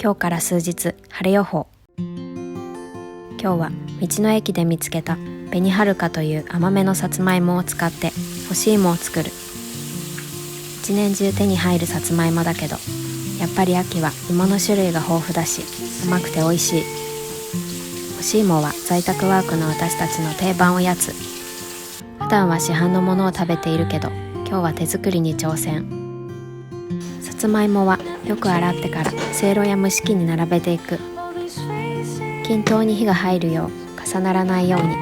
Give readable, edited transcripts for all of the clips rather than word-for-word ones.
今日から数日晴れ予報。今日は道の駅で見つけた紅はるかという甘めのさつまいもを使って干し芋を作る。一年中手に入るさつまいもだけど、やっぱり秋は芋の種類が豊富だし甘くて美味しい。干し芋は在宅ワークの私たちの定番おやつ。普段は市販のものを食べているけど、今日は手作りに挑戦。さつまいもはよく洗ってからせいろや蒸し器に並べていく。均等に火が入るよう重ならないように。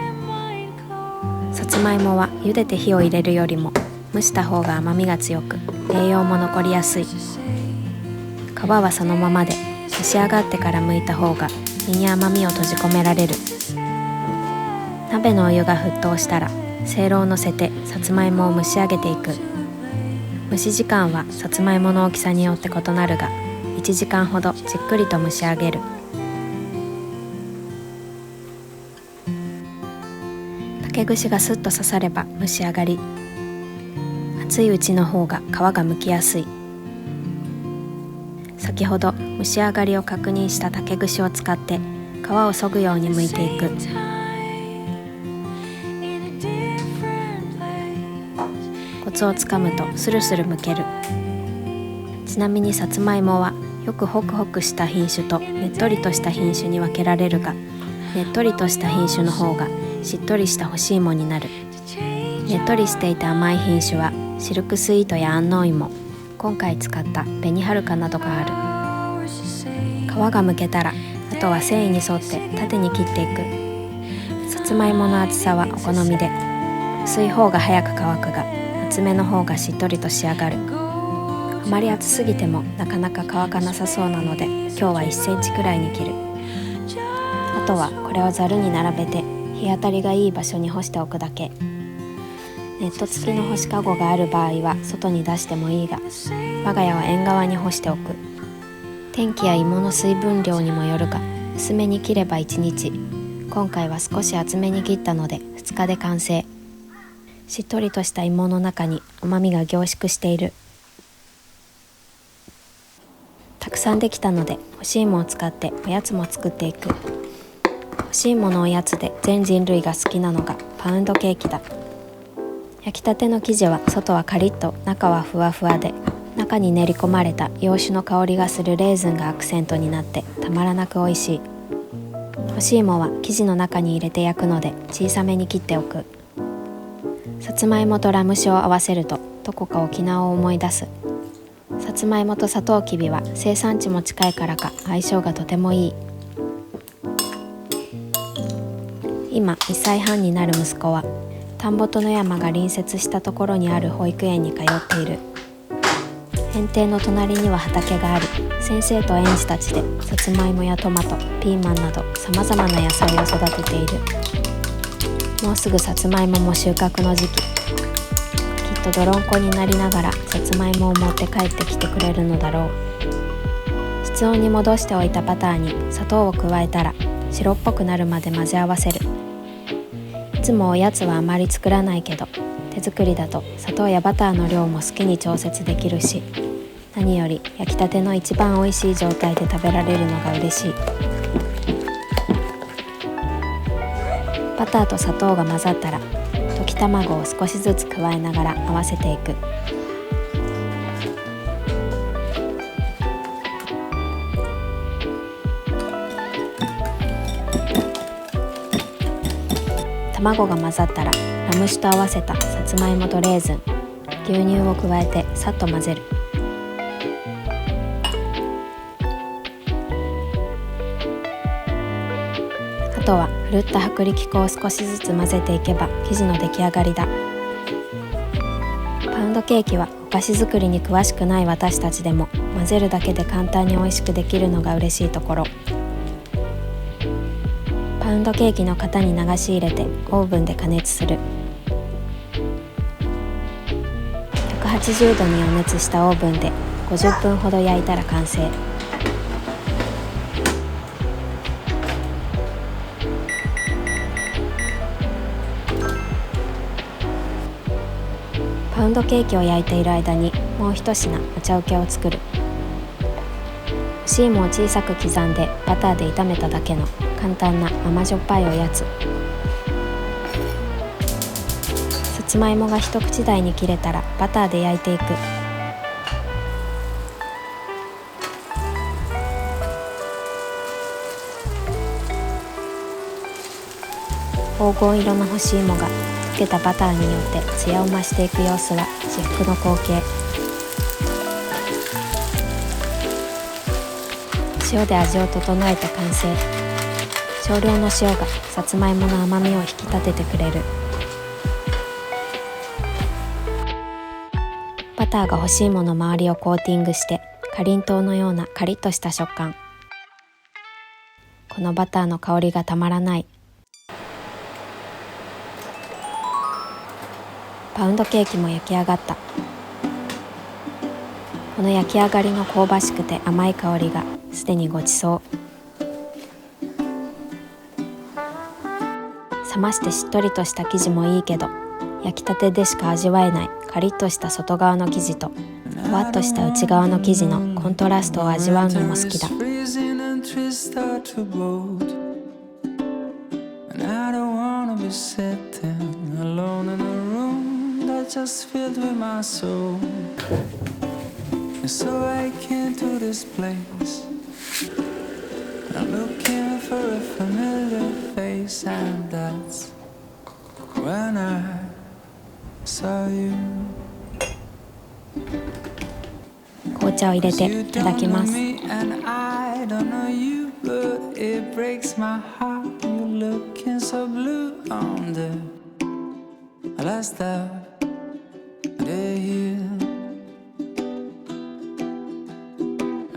さつまいもは茹でて火を入れるよりも蒸した方が甘みが強く栄養も残りやすい。皮はそのままで蒸し上がってから剥いた方が身に甘みを閉じ込められる。鍋のお湯が沸騰したらせいろを乗せてさつまいもを蒸し上げていく。蒸し時間はさつまいもの大きさによって異なるが、1時間ほどじっくりと蒸し上げる。竹串がスッと刺されば蒸し上がり。熱いうちの方が皮が剥きやすい。先ほど蒸し上がりを確認した竹串を使って皮を削ぐように剥いていく。コツをつかむとスルスル剥ける。ちなみにさつまいもはよくホクホクした品種とねっとりとした品種に分けられるが、ねっとりとした品種の方がしっとりした干し芋になる。ねっとりしていて甘い品種はシルクスイートや安納芋、今回使った紅はるかなどがある。皮が剥けたらあとは繊維に沿って縦に切っていく。さつまいもの厚さはお好みで、薄い方が早く乾くが厚めの方がしっとりと仕上がる。あまり厚すぎてもなかなか乾かなさそうなので、今日は1センチくらいに切る。あとはこれをざるに並べて日当たりがいい場所に干しておくだけ。ネット付きの干しかごがある場合は外に出してもいいが、我が家は縁側に干しておく。天気や芋の水分量にもよるが、薄めに切れば1日。今回は少し厚めに切ったので2日で完成。しっとりとした芋の中に甘みが凝縮している。たくさんできたので干し芋を使っておやつも作っていく。干し芋のおやつで全人類が好きなのがパウンドケーキだ。焼きたての生地は外はカリッと中はふわふわで、中に練り込まれた洋酒の香りがするレーズンがアクセントになってたまらなく美味しい。干し芋は生地の中に入れて焼くので小さめに切っておく。さつまいもとラム酒を合わせるとどこか沖縄を思い出す。さつまいもとサトウキビは生産地も近いからか相性がとてもいい。今1歳半になる息子は田んぼと野山が隣接したところにある保育園に通っている。園庭の隣には畑があり、先生と園児たちでさつまいもやトマト、ピーマンなどさまざまな野菜を育てている。もうすぐさつまいもも収穫の時期。きっと泥んこになりながらさつまいもを持って帰ってきてくれるのだろう。室温に戻しておいたバターに砂糖を加えたら白っぽくなるまで混ぜ合わせる。いつもおやつはあまり作らないけど、手作りだと砂糖やバターの量も好きに調節できるし、何より焼きたての一番おいしい状態で食べられるのが嬉しい。バターと砂糖が混ざったら溶き卵を少しずつ加えながら合わせていく。卵が混ざったらラム酒と合わせたさつまいもとレーズン、牛乳を加えてさっと混ぜる。あとはふるった薄力粉を少しずつ混ぜていけば生地の出来上がりだ。パウンドケーキはお菓子作りに詳しくない私たちでも混ぜるだけで簡単に美味しくできるのが嬉しいところ。パウンドケーキの型に流し入れてオーブンで加熱する。180度に予熱したオーブンで50分ほど焼いたら完成。パウンドケーキを焼いている間にもう一品お茶請けを作る。干し芋を小さく刻んでバターで炒めただけの簡単な甘じょっぱいおやつ。さつまいもが一口大に切れたらバターで焼いていく。黄金色の干し芋が溶けたバターによって艶を増していく様子は至福の光景。塩で味を整えて完成。少量の塩がさつまいもの甘みを引き立ててくれる。バターが干し芋の周りをコーティングしてかりんとうのようなカリッとした食感。このバターの香りがたまらない。パウンドケーキも焼き上がった。この焼き上がりの香ばしくて甘い香りがすでにごちそう。冷ましてしっとりとした生地もいいけど、焼きたてでしか味わえないカリッとした外側の生地とふわっとした内側の生地のコントラストを味わうのも好きだ。Just filled with my soul, and so I came to this place. I'm looking for a familiar face, and that's when I saw you. 紅茶を入れていただきます。I don't know you, but it breaks my heart. You're looking so blue on the last day.I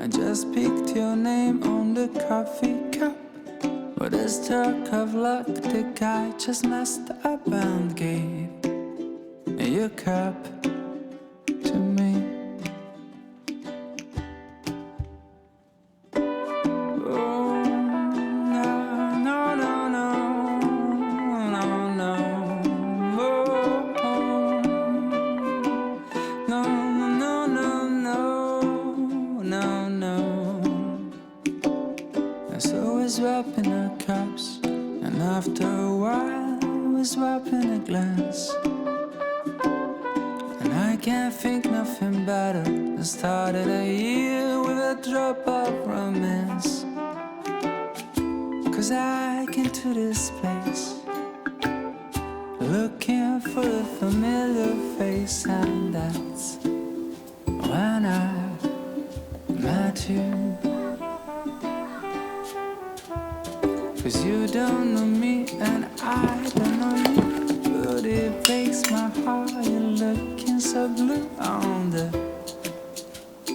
just picked your name on the coffee cup, but a stroke of luck, the guy just messed up and gave your cup to me. Oh, no, no, no, no, no, no. Swapping our cups, and after a while we're swapping a glance. And I can't think nothing better than started a year with a drop of romance. 'Cause I came to this place looking for a familiar face, and that's when I met you.'Cause you don't know me and I don't know you, but it breaks my heart. You're looking so blue on the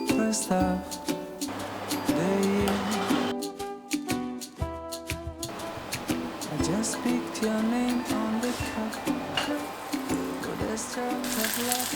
first of the year. I just picked your name on the cup, but there's stroke of luck.